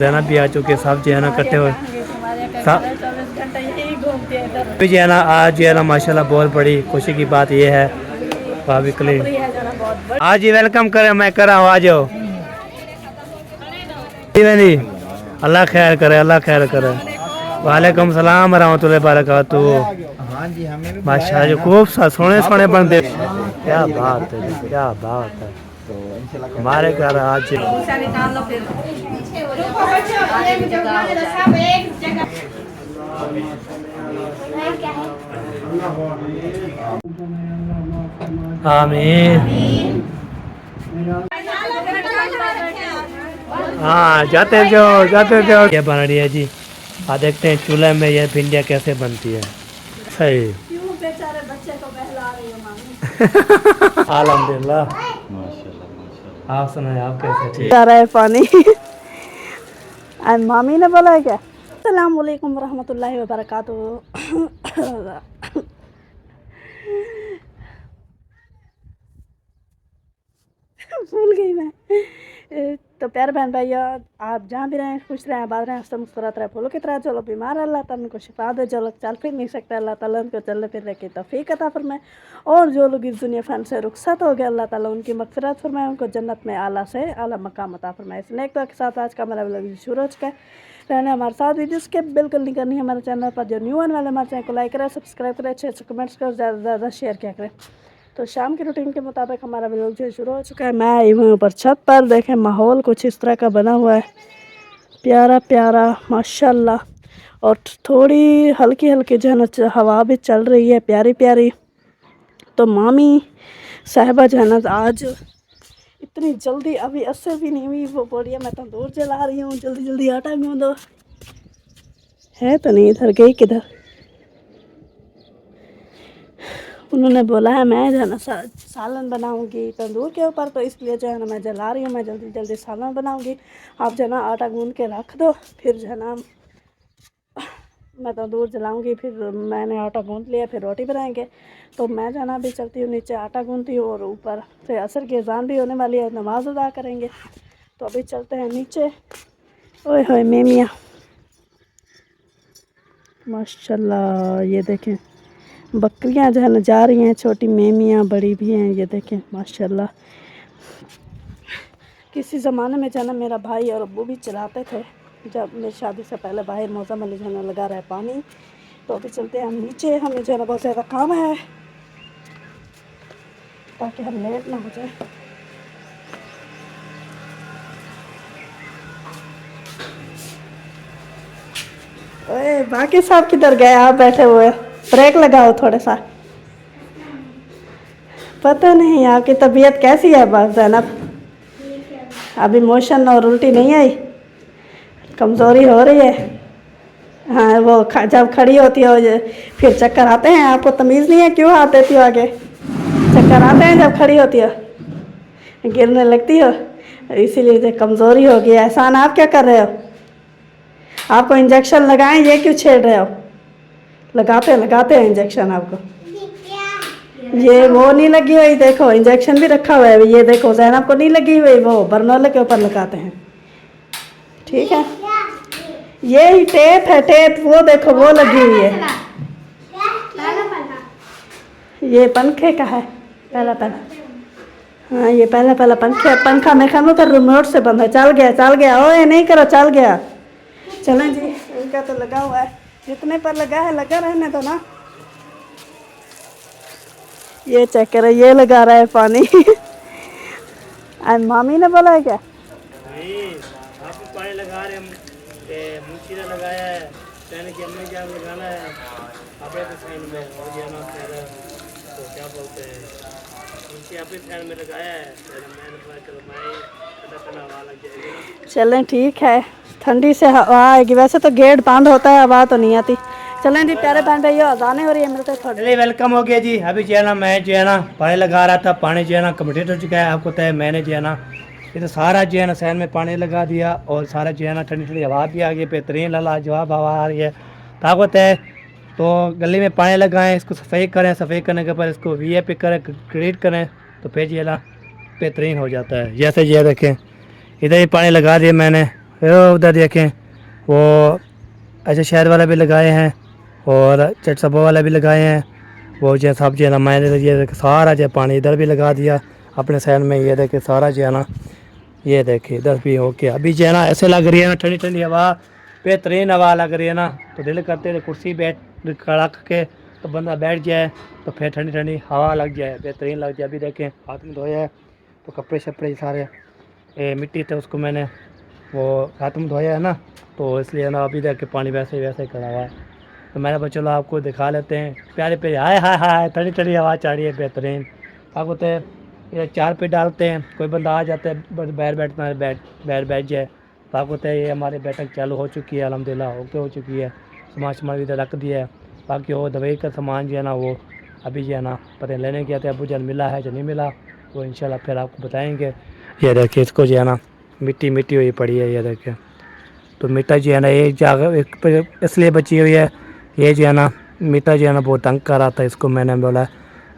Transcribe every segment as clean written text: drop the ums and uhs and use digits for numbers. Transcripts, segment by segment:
रहना भी आ चुके सब जो है ना इकट्ठे हुए अभी जो है ना आज जो है ना माशाल्लाह बहुत बड़ी खुशी की बात ये है भाभी क्लीन आज ही वेलकम करे मैं कर रहा हूँ आ जाओ जी अल्लाह खैर करे अल्लाह खैर करे वालेकुम सलाम रहमतुल्लाहि बरकातहू माशाल्लाह खूब सोने सोने बनते क्या बात है क्या बात है हमारे घर आज आमीन हाँ जाते जाओ ये बन रही है जी देखते हैं चूल्हे में ये भिंडियाँ कैसे बनती है सही बेचारे बच्चे को बहला रही है मामी अल्हम्दुलिल्लाह आप सुनाए आप कैसे ठीक आ रहा है पानी आज मामी ने बोला है क्या अस्सलाम वालेकुम रहमतुल्लाहि व बरकातहू भूल गई मैं तो प्यारे बहन भैया आप जहाँ भी रहें खुश रहें आबाद रहें हंसते मुस्कुराते रहें फूलों की तरह चलो बीमार अल्लाह ताला उनको शिफा दे जो लोग चल फिर नहीं सकते अल्लाह ताला उनको चलने फिरने की तौफीक अता फरमाए और जो लोग इस दुनिया फन से रुखसत हो गए अल्लाह ताला उनकी मगफिरत फरमाए उनको जन्नत में आला से आला मकाम अता फरमाए इस नेक दुआ के साथ आज का हमारा व्लॉग शुरू हो चुका है रहने हमारे साथ वीडियो स्किप बिल्कुल नहीं करनी है हमारे चैनल पर जो न्यू आने वाले हमारे चैनल को लाइक करें सब्सक्राइब करें अच्छे अच्छे कमेंट्स करें ज़्यादा से ज़्यादा शेयर किया करें। तो शाम की रूटीन के मुताबिक हमारा व्लॉग जो शुरू हो चुका है मैं आई हूँ ऊपर छत पर देखें माहौल कुछ इस तरह का बना हुआ है प्यारा प्यारा माशाल्लाह और थोड़ी हल्की हल्की जो है ना हवा भी चल रही है प्यारी प्यारी। तो मामी साहिबा जो है ना आज इतनी जल्दी अभी असर भी नहीं हुई वो बोलिए मैं तंदूर जला रही हूँ जल्दी जल्दी आटा गूंदो है तो नहीं इधर गई किधर उन्होंने बोला है मैं जो है ना सालन बनाऊंगी तंदूर के ऊपर तो इसलिए जो है ना मैं जला रही हूँ मैं जल्दी जल्दी सालन बनाऊंगी आप जो है ना आटा गूंद के रख दो फिर जो है ना मैं तंदूर जलाऊंगी फिर मैंने आटा गूंद लिया फिर रोटी बनाएंगे। तो मैं जो है ना अभी चलती हूँ नीचे आटा गूंदती हूँ और ऊपर से असर की अजान भी होने वाली है नमाज अदा करेंगे तो अभी चलते हैं नीचे। ओए होए मेमिया माशाल्लाह ये देखें बकरियां जो है ना जा रही हैं छोटी मेमियाँ बड़ी भी हैं ये देखें माशाल्लाह। किसी ज़माने में जो है ना मेरा भाई और अब्बू भी चलाते थे जब मेरी शादी से पहले बाहर मौसम में जो है ना लगा रहा है पानी। तो अभी चलते हैं हम नीचे हमें जो है ना बहुत ज़्यादा काम है ताकि हम लेट ना हो जाए। ओए बाकी साहब किधर गए आप बैठे हुए ब्रेक लगाओ थोड़ा सा। पता नहीं आपकी तबीयत कैसी है बस जैनब अभी मोशन और उल्टी नहीं आई कमज़ोरी हो रही है। हाँ वो जब खड़ी होती है फिर चक्कर आते हैं आपको तमीज़ नहीं है क्यों हाथ देती हो आगे चक्कर आते हैं जब खड़ी होती हो गिरने लगती हो इसीलिए कमज़ोरी हो गई। एहसान आप क्या कर रहे हो आपको इंजेक्शन लगाएं ये क्यों छेड़ रहे हो लगाते हैं इंजेक्शन आपको ये वो नहीं लगी हुई देखो इंजेक्शन भी रखा हुआ है ये देखो ज़ैनब को नहीं लगी हुई वो बरनौले के ऊपर लगाते हैं ठीक है। ये ही टेप है टेप वो देखो वो लगी हुई है ये पंखे का है पहला हाँ ये पहला पंखा मेरे ख्याल में तो रिमोट से बंद है चल गया ओए नहीं करो चल गया चलें जी इनका तो लगा हुआ है जितने पर लगा है लगा रहने दो ना। ये चेक करो ये लगा रहा है पानी आज मामी ने बोला है क्या आप पानी लगा रहे हम मुंशीरा लगाया है कहने की अम्मी जान लगाना है आपे तो साइन में और ये ना फिर तो क्या बोलते हैं उनकी आपे साइन में लगाया है फिर मैंने बोला चलो मैं पता हवा लग जाएगी। चलें ठीक है ठंडी से हवा आएगी वैसे तो गेट बंद होता है हवा तो नहीं आती। चलें जी प्यारे बहन भैया अजानें हो रही है मिलते हैं थोड़ी वेलकम हो गया जी। अभी जो है ना मैं जो है ना पानी लगा रहा था पानी जो है ना कंप्लीट हो चुका है आपको तय मैंने जो है ना ये तो सारा जो है ना सैन में पानी लगा दिया और सारा जो है ना ठंडी ठंडी हवा भी आ गई बेहतरीन लाला जवाब हवा आ रही है ताकत है। तो गली में पानी लगाएं इसको सफ़ाई करें सफ़ाई करने के बाद इसको वी पे करें क्रीट करें तो फिर जो है ना बेहतरीन हो जाता है। जैसे ये देखें इधर ही पानी लगा दिया मैंने ये उधर देखें वो ऐसे शहद वाला भी लगाए हैं और चट सबा वाला भी लगाए हैं। वो जो सब जो है ना मैंने ये सारा जो पानी इधर भी लगा दिया अपने साइड में। ये देखे सारा जो है ना, ये देखिए इधर भी हो के अभी जो है ना ऐसे लग रही है ना ठंडी ठंडी हवा, बेहतरीन हवा लग रही है ना। तो दिल करते थे कुर्सी बैठ खड़ा के तो बंदा बैठ जाए तो फिर ठंडी ठंडी हवा लग जाए, बेहतरीन लग जाए। अभी देखें हाथ में धोया है तो कपड़े शपड़े सारे मिट्टी थे उसको मैंने वो हाथ में धोया है ना, तो इसलिए ना अभी देख के पानी वैसे वैसे खड़ा हुआ है। तो मैंने बोला चलो आपको दिखा लेते हैं प्यारे पे। हाय हाय हाय ठंडी ठंडी हवा चढ़ रही है बेहतरीन। आपको तो ये चार पे डालते हैं, कोई बंदा आ जाता है बैठ बैठना है बैठ जाए। तो आपको तो ये हमारी बैठक चालू हो चुकी है अल्हम्दुलिल्लाह, ओके हो चुकी है। सामान इधर रख दिया है। बाकी वो दवाई का सामान जो है ना वो अभी जो है ना पता लेने गया थे, अबू जान मिला है जो नहीं मिला वो इंशाल्लाह फिर आपको बताएंगे। ये देखिए इसको जो है ना मिट्टी मिट्टी हुई पड़ी है, ये देखिए। तो मीठा जो है ना एक जगह इसलिए बची हुई है, ये जो है ना मीठा जो है ना बहुत तंग कर रहा था इसको। मैंने बोला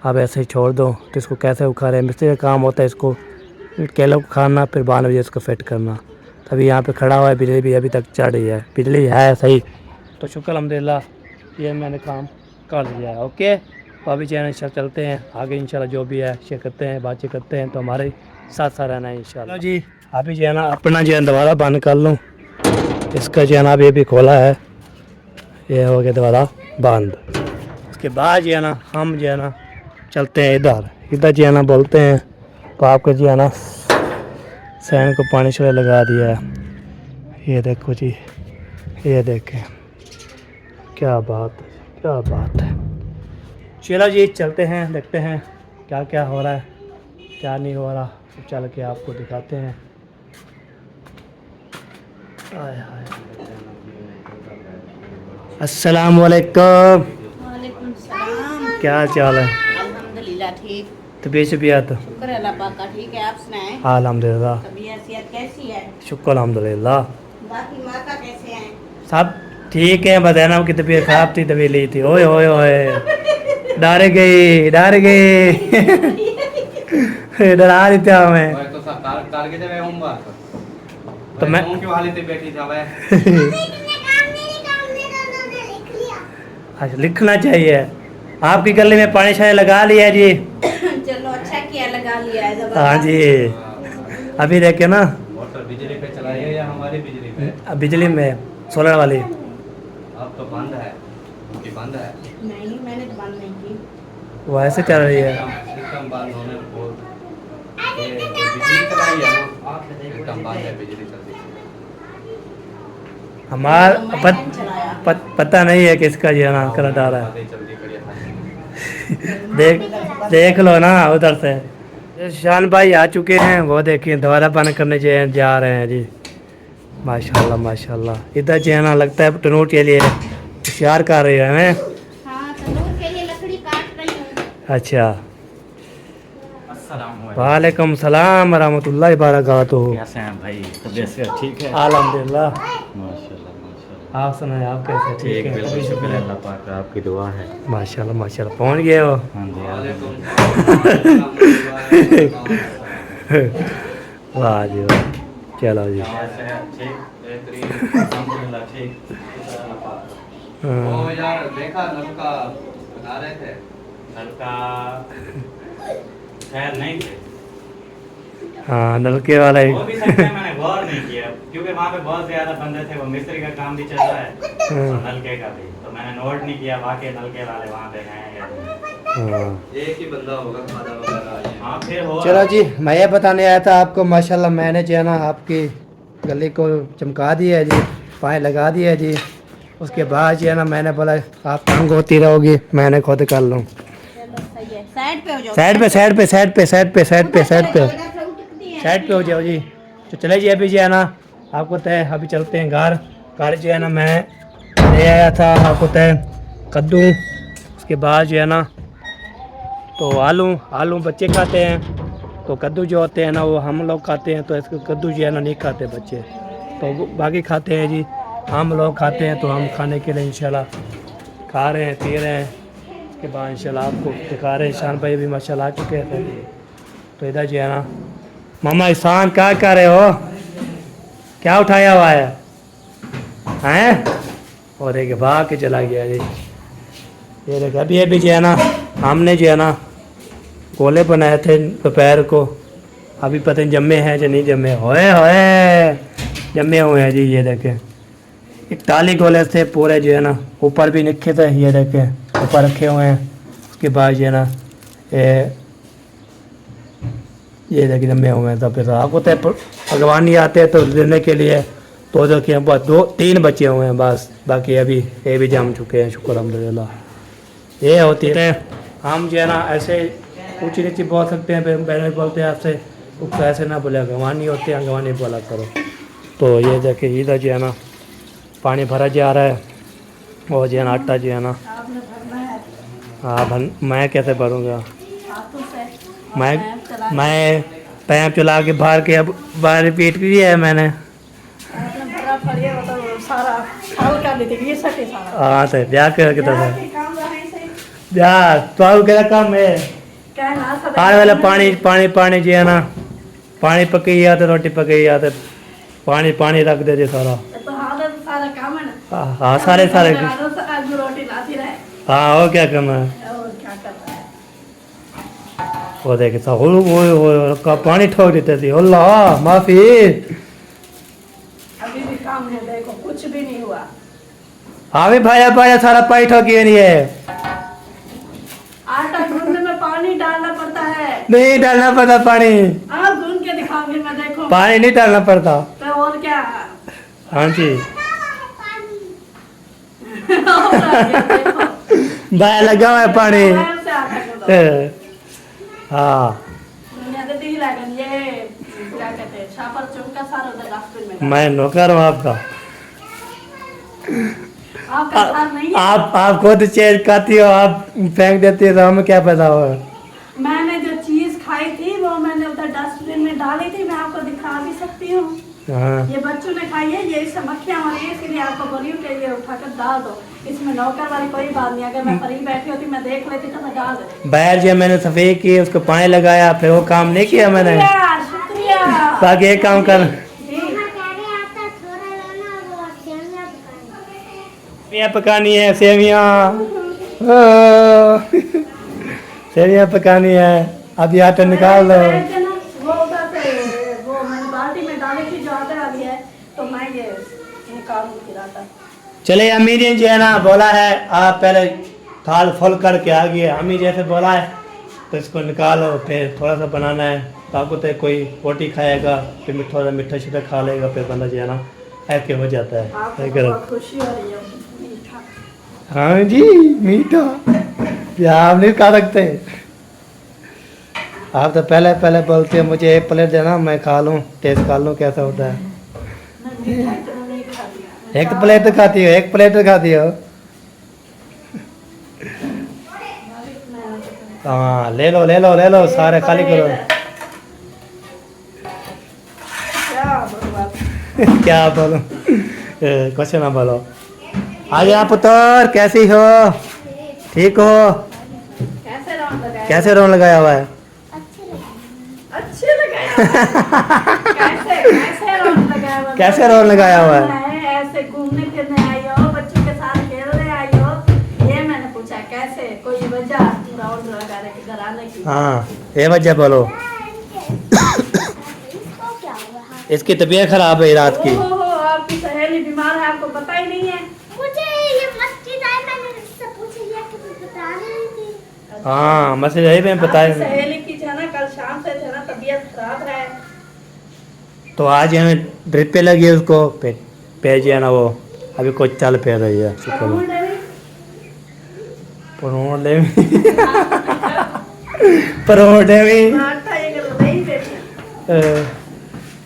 अब ऐसे ही छोड़ दो, तो इसको कैसे उखाड़े, मिस्त्री का काम होता है इसको केलों को खाना फिर 12 बजे इसको फिट करना। तभी यहाँ पे खड़ा हुआ है, बिजली भी अभी तक चढ़ रही है, बिजली है सही। तो शुक्र अल्हम्दुलिल्लाह ये मैंने काम कर लिया है, ओके। तो अभी जो है ना चलते हैं आगे इंशाल्लाह, जो भी है शेयर करते हैं बातचीत करते हैं, तो हमारे साथ साथ रहना है इंशाल्लाह जी। अभी जो है ना अपना जो है दोबारा बंद कर लूँ, इसका जो है ना अभी खोला है, ये हो गया दोबारा बंद। उसके बाद जो है ना हम जो है ना चलते हैं इधर जो है ना बोलते हैं। तो आपको जो है ना सैन को पानी छोड़े लगा दिया है, ये देखो जी, ये देखें क्या बात है। चलो जी चलते हैं, देखते हैं क्या क्या हो रहा है क्या नहीं हो रहा, तो चल के आपको दिखाते हैं। हाय हाय अस्सलाम वालेकुम। वालेकुम सलाम। क्या चाल है? अल्हम्दुलिल्लाह ठीक। तबीयत शबीयत? शुक्र है अल्लाह पाक का, ठीक है। आप सुनाएं, अल्हम्दुलिल्लाह, तबीयत सेहत कैसी है? शुक्र अल्हम्दुलिल्लाह, बाकी माता कैसे हैं? सब ठीक है। बताना की तबीयत खराब थी तभी ली थी। ओए ओए ओए डर गई डरा रही थी हमें। तो मैं अच्छा लिखना चाहिए। आपकी गली में पानी शानी लगा लिया जी? चलो अच्छा किया, लगा लिया है जबरदस्त। हाँ जी, अभी देखे ना मोटर बिजली पे चलाई है या हमारी बिजली पे? बिजली में सोलर वाली। अब तो बंद है, उनकी बंद है। नहीं, मैंने तो बंद नहीं की। वो ऐसे चल रही है। सिस्टम बंद होने को ये बिजली चलाई है ना, सिस्टम बंद है, बिजली चल रही है। हमार तो मैंने चलाया। पता नहीं है किसका जो है ना करंट आ रहा है। जल्दी करिए। देख लो ना उधर से। शान भाई आ चुके हैं, वो देखिए दोबारा पानी करने जा रहे हैं जी। माशाल्लाह माशाल्लाह। इधर जो है ना लगता है टनूट के लिए होशियार कर रही है हमें। हाँ, तंदूर के लिए लकड़ी काट रही हूँ। अच्छा, अस्सलाम वालेकुम सलाम रहमतुल्लाहि बरकातुहू। कैसे हैं भाई? तबीयत से ठीक है? अल्हम्दुलिल्लाह। माशाल्लाह माशाल्लाह। आप सुनाए आप कैसे? ठीक है, बिल्कुल शुक्र है अल्लाह पाक का, आपकी दुआ है। माशाल्लाह माशाल्लाह। पहुंच गए हो? हाँ जी वाह जी वाह। चलो जी। ठीक, बेहतरीन, अल्हम्दुलिल्लाह ठीक। हाँ। ओ यार देखा नलका बना रहे थे, नलका खैर नहीं थे, हाँ नलके वाला ही। वो भी सकते हैं, मैंने गौर नहीं किया क्योंकि वहाँ पे बहुत ज्यादा बंदे थे, वो मिस्त्री का काम भी चल रहा है और नलके का भी, तो मैंने नोट नहीं किया वाकई नलके वाले वहाँ पे हैं या नहीं। हाँ एक ही बंदा होगा खाना वगैरह। हाँ फिर हो चलो जी, मैं ये बताने आया था आपको। माशाल्लाह मैंने जो है ना आपकी गली को चमका दिया है जी, पाए लगा दिया है जी। उसके बाद जो है ना मैंने बोला आप तंग होती रहोगी, मैंने खुद कर लूँ। चलो सही है, साइड पे हो जाओ। साइड पे साइड पे साइड पे साइड पे साइड पे साइड पे इधर से उठती है। साइड पे हो जाओ जी। तो चले जी अभी जो है ना आपको तय अभी चलते हैं घर। घर जो है ना मैं ले आया था आपको तय कद्दू, उसके बाद जो है ना तो आलू बच्चे खाते हैं, तो कद्दू जो होते हैं ना वो हम लोग खाते हैं, तो इसको कद्दू जो है ना नहीं खाते बच्चे, तो वो बाकी खाते हैं जी। हम लोग खाते हैं तो हम खाने के लिए इंशाल्लाह खा रहे हैं पी रहे हैं। उसके बाद इंशाल्लाह आपको दिखा रहे हैं। शान भाई भी माशाल्लाह आ चुके थे। तो इधर जो है ना मामा ईशान क्या कर रहे हो? क्या उठाया हुआ है हैं? और एक भाग के चला गया जी। ये देखो अभी अभी जो है ना हमने जो है ना गोले बनाए थे दोपहर को, अभी पता नहीं जमे हैं या नहीं जमे। होए होए जमे हुए हैं जी। ये देखें 41 गोले थे पूरे जो है ना, ऊपर भी लिखे थे। ये देखें ऊपर रखे हुए हैं। उसके बाद जो है ना ये देखिए जमे हुए हैं। तो फिर आपको तो भगवान नहीं आते तो लेने के लिए, तो देखिए बस 2-3 बचे हुए हैं बस, बाकी अभी ये भी जम चुके हैं शुक्र अल्हम्दुलिल्लाह। ये होती है हम जो है ना ऐसे ऊँची नीची बोल सकते हैं, पहले बोलते हैं आपसे उसको ऐसे ना बोले, भगवान नहीं होते हैं, भगवान नहीं बोला करो। तो ये देखिए इधर जो है ना पानी भरा जा रहा है और जो है ना आटा जो है ना आपने भरना है हाँ मैं कैसे भरूँगा? हाथों से। मैं पैप चला के बाहर के अब बाहर रिपीट भी है मैंने। आपने भरा फरिया मतलब सारा हल्का भी दिख ये सके सारा। हाँ तो ब्याह कर के तो क्या के काम रहे से ब्याह तो क्या काम है? क्या ना सब आने वाला पानी पानी पानी जो है ना, पानी पकी आते रोटी पकी आते, पानी पानी रख देते सारा। तो हालत सारा काम है ना। हाँ सारे सारे आज रोटी लाती रहे हाँ और क्या करना है? और क्या करता है। वो देखे था वो पानी ठोक देते थे। अल्लाह माफी। अभी भी काम है देखो कुछ भी नहीं हुआ। हाँ भी भाया भाया सारा पानी ठोकी नहीं है। आटा गूंदने में पानी डालना पड़ता है। नहीं डालना पड़ता पानी, आप गूंद के दिखाओगे मैं देखो। पानी नहीं डालना पड़ता। तो और क्या हाँ जी और आगे देखो। भाया लगा हुआ है पानी। आराम से आटा गूंदो। हाँ दुनिया के दी लागन ये क्या कहते हैं छापर चौका सारा उधर डस्टबिन में। मैं नौकर हूँ आपका। आपका साथ नहीं है। आप खुद चेंज खाती हो, आप फेंक देती हो तो हमें क्या पता हो? मैंने जो चीज खाई थी वो मैंने उधर डस्टबिन में डाली थी, मैं आपको दिखा भी सकती हूँ। हाँ ये बच्चों ने खाई है, ये इससे मक्खियाँ हो रही है, इसलिए आपको बोली हूँ कि ये उठाकर डाल दो। इसमें नौकर वाली कोई बात नहीं, अगर मैं फ्री बैठी होती मैं देख लेती तो मैं डाल देती। बैर जो मैंने सफेद की उसको पानी लगाया, फिर वो काम नहीं किया मैंने। शुक्रिया शुक्रिया। बाकी एक काम कर, जी सेवियाँ पकानी है। सेवियाँ सेवियाँ पकानी है। अभी आटा निकाल दो। वो उधर से वो मैंने बाल्टी में डाली थी जो आटा वाली है, तो मैं ये निकालूँ फिर आटा। चले अम्मी ने जो है ना बोला है आप पहले थाल फुल करके आ गए। अम्मी जैसे बोला है तो इसको निकालो, फिर थोड़ा सा बनाना है। तो आपको तो कोई रोटी खाएगा फिर थोड़ा मीठा शीठा खा लेगा, फिर बंदा जो है ना ऐसे हो जाता है। आपको ऐसे करो। बहुत खुशी हो रही है मीठा। हाँ जी मीठा क्या आप नहीं खा सकते? आप तो पहले पहले बोलते हो मुझे एक प्लेट देना मैं खा लूँ, टेस्ट कर लूँ कैसा होता है। मैं मीठा इतना नहीं खाती। एक प्लेट तो खाती हो, एक प्लेट तो खाती हो। हाँ ले लो ले लो ले लो, सारे खाली करो। क्या बोलूं आप? क्या बोलो? कुछ ना बोलो। आ गया पुत्र, कैसी हो? ठीक हो? कैसे रौन लगाया? कैसे रोन लगाया हुआ है? अच्छे लगाया। कैसे कैसे रौन लगाया हुआ? कैसे रौन लगाया हुआ है? ऐसे घूमने फिरने आई हो, बच्चों के साथ खेलने आई हो, ये मैंने पूछा कैसे, कोई वजह रौन लगाने की घर आने की? हाँ ये वजह बोलो। इसकी तबीयत खराब है रात की। ओहो आपकी सहेली बीमार है, आपको पता ही नहीं है। मुझे ये मस्जिद आई, मैंने इससे पूछा ये कि बता रही थी। हाँ मसले यही में आपकी बताए। सहेली की जो है ना कल शाम से जो है ना तबीयत खराब है। तो आज हमें ड्रिप पे लगी है उसको, पे जो है ना वो अभी कुछ चल पे रही है। कौन है? परोठे परोठे में आटा ये कर नहीं बेटी।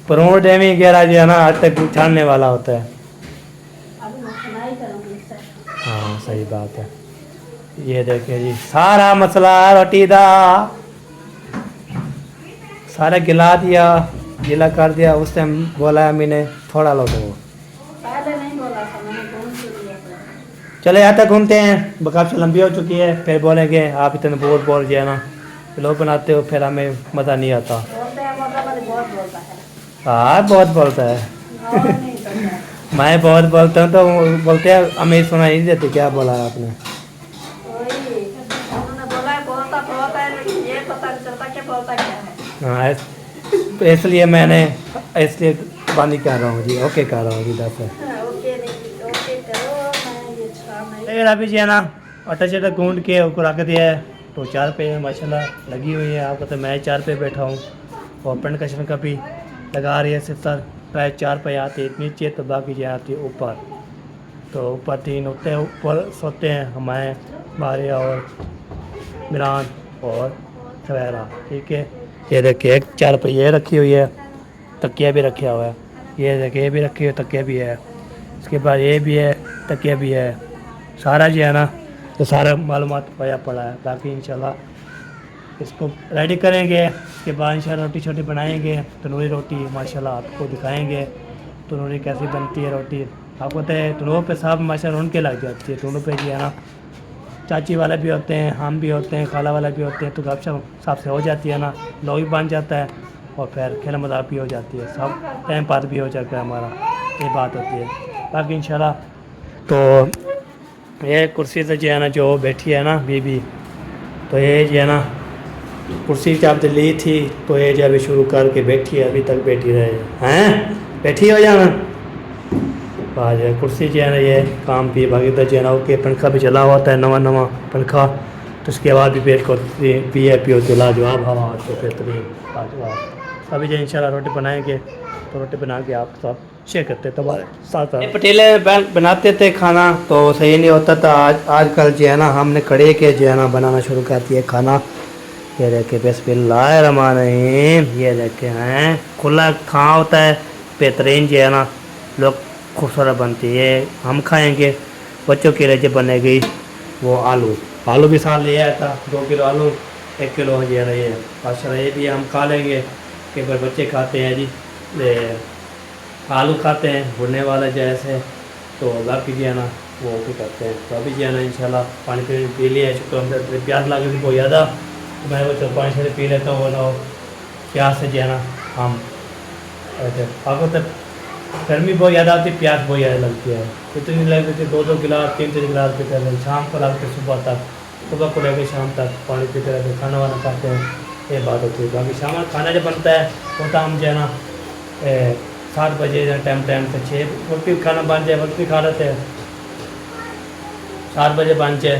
परोठे में गहरा जो है ना आज तक छानने वाला होता है। अभी मैं सुनाई करूँगी इससे। हाँ सही बात है। ये देखिए जी सारा मसला रोटी दा सारा गिला दिया, गीला कर दिया। उस टाइम बोला अम्मी ने थोड़ा लो दो। पहले नहीं बोला था, मैंने घूम फिर लिया था। चले यहाँ तक घूमते हैं, बकाब लंबी हो चुकी है। फिर बोलेंगे आप इतने बोल जो है ना लोग बनाते हो, फिर हमें मज़ा नहीं आता। बोलते हैं मगर मैंने बहुत बोलता है। हाँ बहुत बोलता है। और नहीं तो क्या। मैं बहुत बोलता हूँ तो वो बोलते हैं हमें सुनाई नहीं देती। क्या बोला आपने? वही उन्होंने बोला है, बोलता बहुत है लेकिन ये पता नहीं चलता कि बोलता क्या है। हाँ इसलिए मैंने इसलिए बंद कर रहा हूँ जी। ओके कर रहा हूँ जी। दस हाँ, ओके नहीं ओके करो मैं ये छा नहीं। फिर अभी जी है ना आटा चटा गूंद के ऊपर रख दिया है। तो 4 पे माशाल्लाह लगी हुई है। आपको तो मैं 4 पे बैठा हूँ और पेंट कशन का भी लगा रही है सिस्टर। प्राय 4 पे आती है नीचे तो बाकी जो आती है ऊपर। तो ऊपर 3 होते हैं, ऊपर सोते हैं हमारे बारिया और मिरान और सवेरा। ठीक है ये देखिए एक 4 पे ये रखी हुई है, तकिया भी रखा हुआ है। ये देखिए ये भी रखी हुई है, तकिया भी है। इसके बाद ये भी है, तकिया भी है। सारा जो है ना तो सारा मालूमात पाया पड़ा है। बाकी इंशाल्लाह इसको रेडी करेंगे। इसके बाद इंशाल्लाह रोटी छोटी बनाएंगे। तंदूरी रोटी माशाल्लाह आपको दिखाएंगे तंदूरी कैसी बनती है रोटी। आपको तो तंदूर पे साहब माशाल्लाह उनके लग जाती है। तंदूर पे जो है ना चाची वाले भी होते हैं, हम भी होते हैं, खाला वाला भी होते हैं। तो गपशप साफ से हो जाती है ना, लोग भी बन जाता है और फिर खेल मजाक भी हो जाती है। सब टाइम पास भी हो जाता है हमारा, ये बात होती है। बाकी इंशाल्लाह तो ये कुर्सी से जो है ना जो बैठी है ना बीबी, तो ये जो है ना कुर्सी जब ली थी तो ये जब शुरू करके बैठी है, अभी तक बैठी रहे हैं। बैठी हो जाना आज कुर्सी जो है ना ये काम की। बाकी तो जो है ना ओके पंखा भी चला होता है नवा नवा पंखा। तो उसके बाद भी पेट को पी है पियो तो लाजवाब हवा तो बेहतरीन लाजवाब। अभी जो इंशाल्लाह रोटी बनाएंगे तो रोटी बना के आप सब शेयर करते तो साथ साथ पतीले बनाते थे खाना तो सही नहीं होता था। आजकल जो है ना हमने कड़े के जो है ना बनाना शुरू कर दिया खाना। ये देखे बिस्मिल्लाहिर्रहमानिर्रहीम। ये देखे हैं खुला खाना होता है बेहतरीन जो है ना लोग खूबसूरत बनती है। हम खाएंगे बच्चों के लिए जो बनेगी वो आलू भी साथ ले आया था। 2 किलो आलू 1 किलो जो है ना ये माशाल्लाह ये भी हम खा लेंगे। कई बार बच्चे खाते हैं जी आलू खाते हैं भुनने वाला जैसे। तो बाकी जो है ना वो भी करते हैं। तो अभी जो है ना इंशाल्लाह पानी पी लिया है। शुक्र हमसे प्यास लगी थी बहुत ज़्यादा तो मैं वो चल पानी से पी लेता हूँ ना प्यास से जो है ना हम ऐसे। आपको तो गर्मी बहुत ज़्यादा होती है, प्यास बहुत ज़्यादा लगती है। इतनी लगती थी 2-2 गिलास 3-3 गिलास पीते रहते। शाम को लगते सुबह तक, सुबह को लेकर शाम तक पानी पीते रहते, खाना वाना खाते हैं। ये बात होती है। बाकी शाम में खाना जब बनता है वो तो हम जो है ना 7 बजे टाइम से 6 वक्त भी खाना बन जाए वक्त भी खा लेते हैं। 7 बजे बन जाए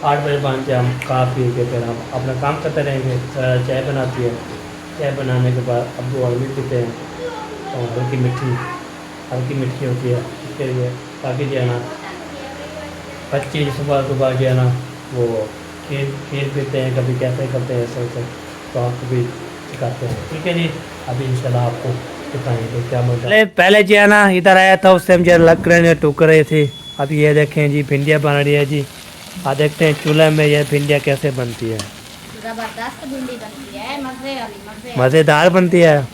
8 बजे बन जाए हम खा पी के फिर हम अपना काम करते रहेंगे। चाय बनाती है, चाय बनाने के बाद अब्बू और भी पीते हैं और हल्की मीठी होती है इसके लिए। बाकी जो है ना बच्चे सुबह सुबह जो है ना वो खीर पीते हैं, कभी कैसे करते हैं ऐसे तो आपको भी सिखाते हैं। ठीक है जी अभी इंशाल्लाह आपको दिखाएंगे क्या मजा। पहले जो है ना इधर आया था उस टाइम जो लकड़े टूक रहे थे। अभी ये देखें जी भिंडियाँ बन रही है जी। आप देखते हैं चूल्हे में ये भिंडियाँ कैसे बनती है। जबरदस्त भिंडी बनती है, मज़ेदार बनती है।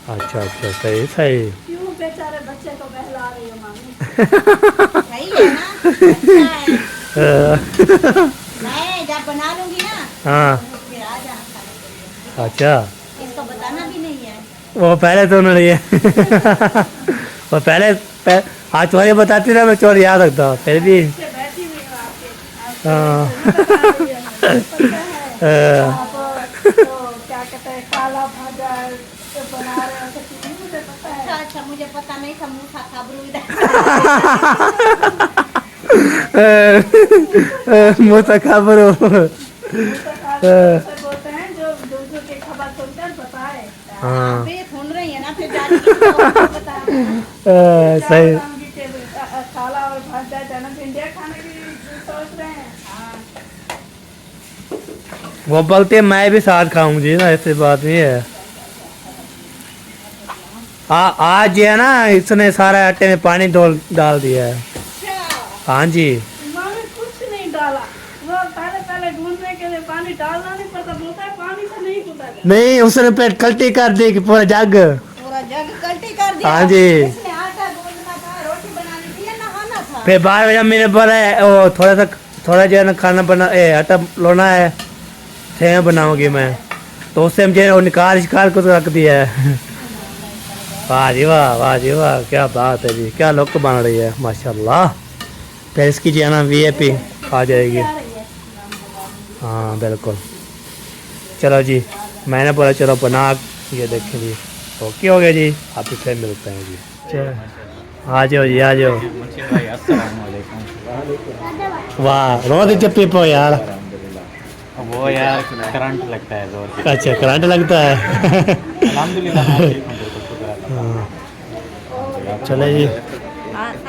अच्छा सही क्यों बेचारे बच्चे को बहला रही हो मामी? सही है ना, अच्छा है। मैं जब बना लूंगी ना हाँ फिर आ जाना खाने के लिए। अच्छा इसको बताना भी नहीं है। वो पहले तो उन्होंने वो पहले आज चोरी बताती ना मैं चोरी याद रखता हूँ फिर भी। बैठी हुई हो आपके हाँ क्या कहते हैं काला भाजा बना रहे हो तो मुझे पता है। अच्छा मुझे पता नहीं था, मुँह था खबरू मुँह तो खबर हो। बोलते हैं जो दूसरों की खबर सुनकर बताए। हाँ सुन रही है ना फिर जाने की बता। सही काला और भाजा जनम इंडिया खाने की सोच रहे हैं। वो बोलते हैं मैं भी साथ खाऊंगी ना, ऐसी बात नहीं है। आज है ना इसने सारा आटे में पानी डाल दिया है। हाँ जी मैंने कुछ नहीं डाला, वो पहले ढूंढने के लिए पानी डालना नहीं पड़ता, बोलता है पानी से नहीं खुदा जाता। नहीं उसने पेट कल्टी कर दी कि पूरा जग। पूरा जग कल्टी कर दिया। हाँ जी इसने आटा गूंदना था, रोटी बनानी थी या नहाना था। फिर 12 बजे मैंने बोला वो थोड़ा जो है ना खाना बना आटा लोना है सेव बनाऊंगी मैं। तो उससे मुझे वो निकाल को रख दिया है। वाह जी वाह, क्या बात है जी, क्या लुक बन रही है माशाल्लाह। फिर इसकी जो है ना VIP आ जाएगी। हाँ बिल्कुल। चलो जी, मैंने बोला चलो बना, ये देखें जी ओके हो गया जी। आप ही फिर मिलते हैं जी। चलो आ जाओ जी, आ जाओ। भाई अस्सलाम वालेकुम। वाह रोज चप्पी पो यार। वो यार करंट लगता है जोर की। अच्छा करंट लगता है। अल्हम्दुलिल्लाह मैं ठीक हूँ, बिल्कुल शुक्र है। हाँ। चलो जी।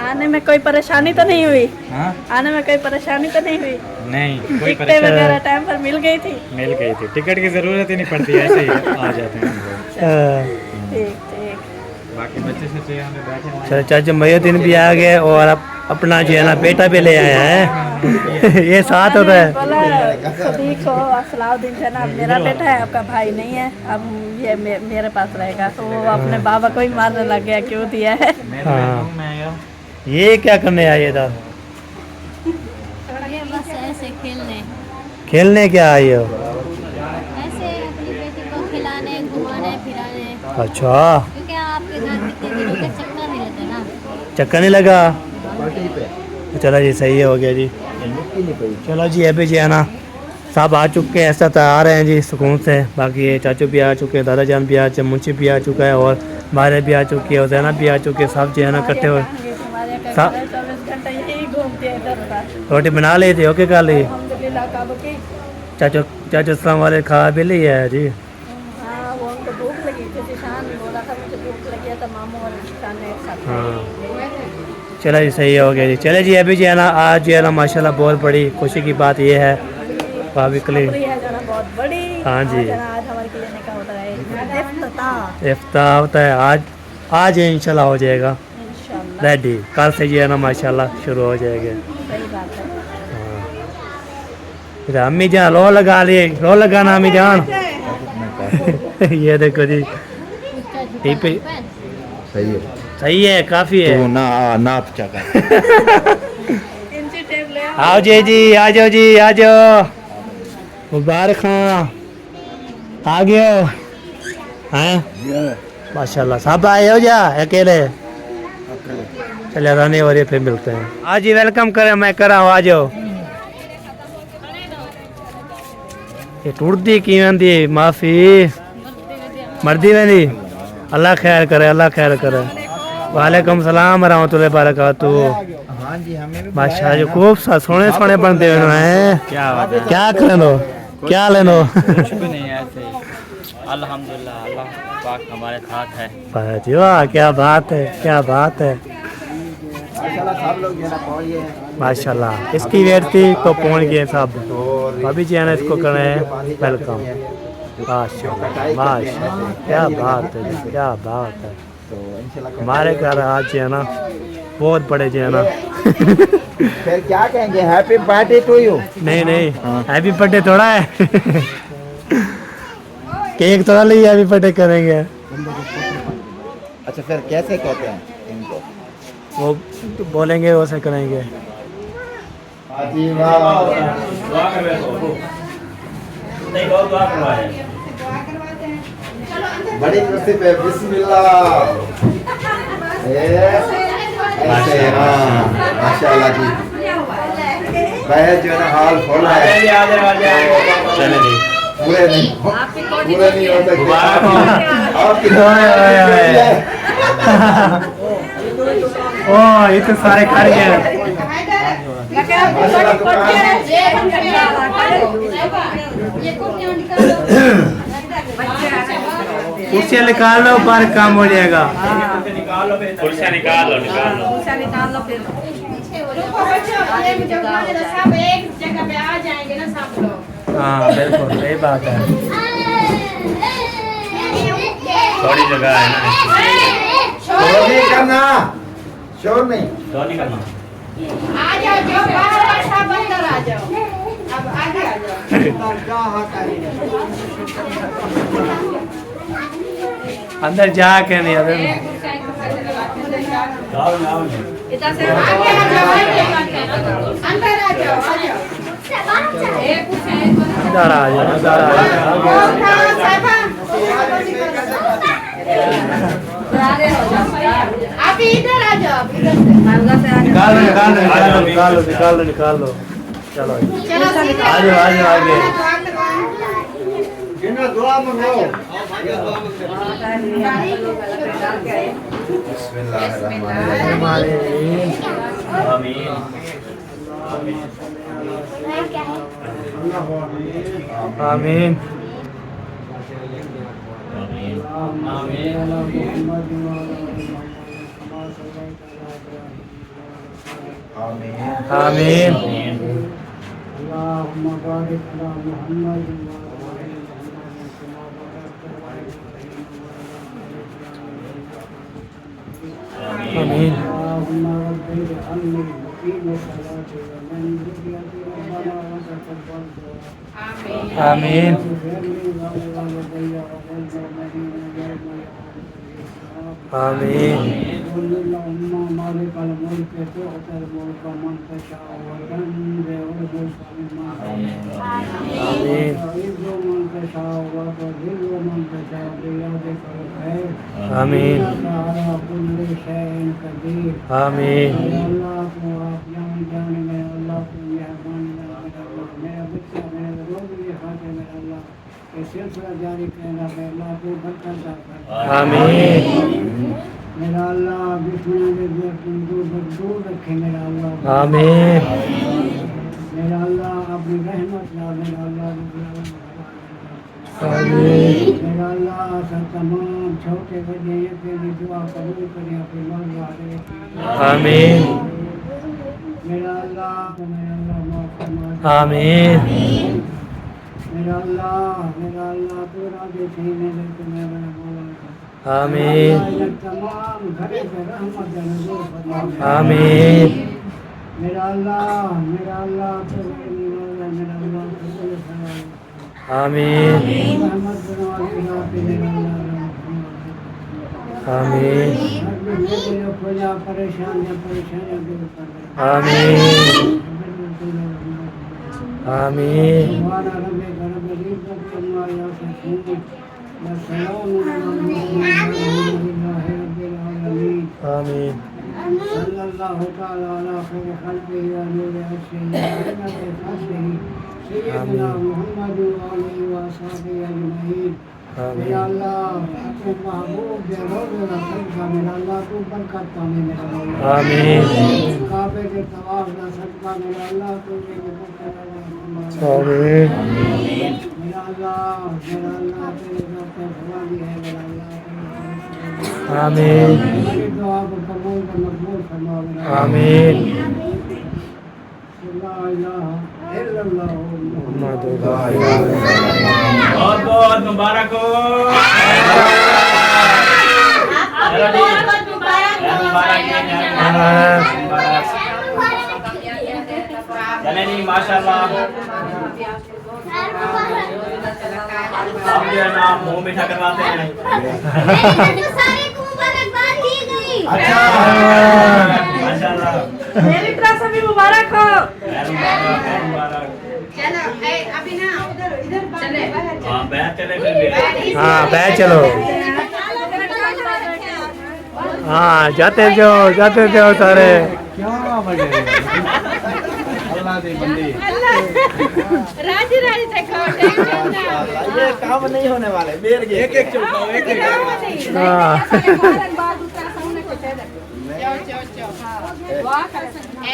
आने में कोई परेशानी तो नहीं हुई? हाँ आने में कोई परेशानी तो नहीं हुई? नहीं कोई टिकटें परेशानी वगैरह टाइम पर मिल गई थी? मिल गई थी, टिकट की ज़रूरत ही नहीं पड़ती, ऐसे ही आ जाते हैं हम लोग। ठीक ठीक। बाकी बच्चे से यहाँ पे बैठे हुए हैं। चलो चाचा मयुद्दीन भी आ गए और अपना जो है ना बेटा भी ले आया है। ये साथ होता है। बोला सदीक को सलाउद्दीन जनाब मेरा बेटा है, आपका भाई नहीं है, अब ये मेरे पास रहेगा। तो वो अपने बाबा को ही मारने लग गया, क्यों दिया है? हाँ। ये क्या करने आए था? ये बस ऐसे खेलने, खेलने क्या आए हो? ऐसे अपनी बेटी को खिलाने, घुमाने फिराने, अच्छा क्योंकि आपके घर कितने दिनों के चक्कर नहीं रहते ना। चक्कर नहीं लगा? चलो जी सही हो गया जी। चलो जी अभी जी है ना सब आ चुके हैं, ऐसा आ रहे हैं जी सुकून से। बाकी ये चाचू भी आ चुके हैं, दादा जान भी आ चुके, मुंशी भी आ चुका है और मारे भी आ चुकी है और जैनब भी आ चुकी है। सब जो है ना इकट्ठे हुए। हमारे क्या सा- 24 घंटे यही घूमते हैं इधर उधर। रोटी बना ली थी? ओके कर ली? अल्हम्दुलिल्लाह काबू की। चाचू चाचू सलाम वाले खा भी ली है जी। हाँ वो उनको भूख लगी थी, जिशान बोला था मुझे भूख लगी है, तो मामू और जिशान ने एक साथ हाँ चलो जी सही हो गया जी। चले जी अभी जो है ना आज जो है ना माशाल्लाह बहुत बड़ी खुशी की बात ये है भाभी कली खबरी है जो ना बहुत बड़ी। हाँ जी। आज ना आज हमारे क्लिनिक का होता है इफ्तिताह इफ्तार होता है आज इंशाल्लाह हो जाएगा इंशाल्लाह। रेडी। कल से जो है ना माशाल्लाह शुरू हो जाएगा। सही बात है। फिर अम्मी जान लो लगा लिए, लो लगाना अम्मी जान। ये देखो जी ठीक पे सही है। सही है, काफी है। तो नाप चका। इंची टेप ले आओ। आओ जी आ जाओ जी, आ जाओ। मुबारक खां आ गए हो हैं? माशाल्लाह सब आए हो जा अकेले? चले रहने और ये फिर मिलते हैं। आज जी वेलकम करें, मैं करा हूँ, आ जाओ। ये टूटती की आंदी माफी मर्दी वेंदी। अल्लाह खैर करे, अल्लाह खैर करे। वालेकुम सलाम रहमतुल्लाहि बरकातहू। हाँ जी हमें भी माशाल्लाह जो खूब सोने सोने बनते हुए हैं। क्या बात है? क्या कर लो, क्या ले लो। कुछ भी नहीं है, ऐसे ही अल्हम्दुलिल्लाह, अल्लाह पाक हमारे साथ है। वाह जी वाह, क्या बात है, क्या बात है सब लोग जो है ना पहुँच गए हैं। माशाल्लाह। इसकी वेट थी तो पहुंच गए सब। अभी जी है ना इसको कर रहे हैं वेलकम। माशाल्लाह माशाल्लाह, क्या बात है जी, क्या बात है। तो इंशाल्लाह हमारे घर आज जो है ना बहुत बड़े जो है ना फिर क्या कहेंगे, हैप्पी बर्थडे टू यू। नहीं नहीं हैप्पी बर्थडे थोड़ा है। केक थोड़ा लिए हैप्पी बर्थडे करेंगे। अच्छा फिर कैसे कहते हैं इनको? वो तो बोलेंगे वैसे करेंगे। बड़ी कुर्सी पे बिस्मिल्लाह। ऐसे हाँ माशाल्लाह जी। बहन जो है ना हाल फुल है। चले जी। पूरे नहीं हो सकते। आपकी ओ ये तो सारे खा रहे हैं। कुर्सियाँ निकाल लो पर काम हो जाएगा। कुर्सियाँ निकाल लो, निकाल लो। सब एक जगह पे आ जाएंगे ना सब लोग। हाँ बिल्कुल सही बात है। थोड़ी जगह है ना, शोर नहीं करना, शोर नहीं। तो नहीं करना। आ जाओ, जो बाहर है सब अंदर आ जाओ। अब आगे आ जाओ। अंदर जा के नहीं अरे आगे आ जाओ, अंदर आ जाओ, आ जाओ। अंदर आ जाओ, अंदर आ जाओ। और खाओ, साहबा। आप इधर आ जाओ, आप इधर से। निकाल लो चलो चलो सीधे आ जाओ आगे आमीन आमीन आमीन आमीन आमीन आमीन आमीन आमीन मेरा अल्लाह दुश्मनों के दूर रखे मेरा अल्लाह आमीन मेरा अल्लाह अपनी रहमत ला मेरा अल्लाह आमीन मेरा अल्लाह सब तमाम छोटे बड़े के लिए दुआ कबूल करें अपने मौला आमीन मेरा अल्लाह माफ फरमा आमीन मेरा अल्लाह तू राज़ी थी मेरे तुम्हें मेरा मौला आमीन तमाम घरे पे रहमत नज़र फरमा आमीन मेरा अल्लाह तो मेरा अल्लाह आमीन रहमत बनवा के मेरा अल्लाह आमीन खोजा परेशानियां दूर कर दे आमीन आमीन हमारा रब्बे करब इज्जत अल्लाह या सकीन या सलाम रब्बिल आलमीन आमीन सल्लल्लाहु तआला अला खैर खल्क़िही व नूरि अर्शिही व रहमति फज़लिही सय्यदना मुहम्मद व आलिहि व असहाबिही अजमईन मेरा अल्लाह अपने महबूब के रोज़े का सदका मेरा अल्लाह तू बरकत पाने मेरा मौला आमीन काबे के तवाफ का सदका मेरा अल्लाह तू मेरे बरकत आमीन मेरा अल्लाह तेरे दर पे फरमानी है मेरा अल्लाह आमीन मेरी दुआ को कबूल कर मकबूल फरमा मेरा आमीन ला इलाहा इल्लल्लाह बहुत बहुत मुबारक हो चलो जी मुबारक चले जी माशाल्लाह आप जो है ना मुंह मीठा करवाते हैं अच्छा माशाल्लाह मेरी तरफ से भी मुबारक हो मुबारक चलो अभी ना उधर इधर चले हाँ बैठ चले फिर भी हाँ बैठ चलो हाँ जाते जाओ सारे राजी राजी देखो ये काम नहीं होने वाले बेर के एक चुकाओ एक हाँ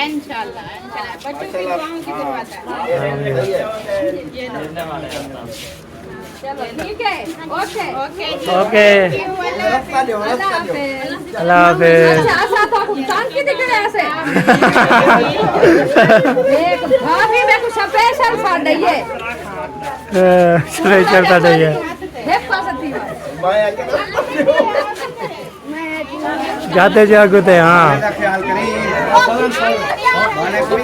इंशाल्लाह बच्चों की दुआओं की जरूरत है चलो ठीक है ओके ओके ओके अल्लाह हाफिज चलता चाहिए जाते जागते हाँ ख्याल करें माने कोई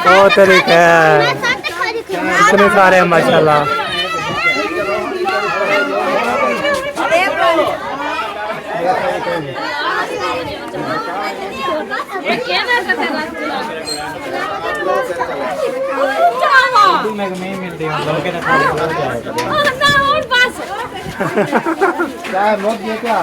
ओ तरीका है इतने सारे हैं माशाल्लाह क्या मैं नहीं मिलती हूँ लोग के साथ क्या है, मौत ये क्या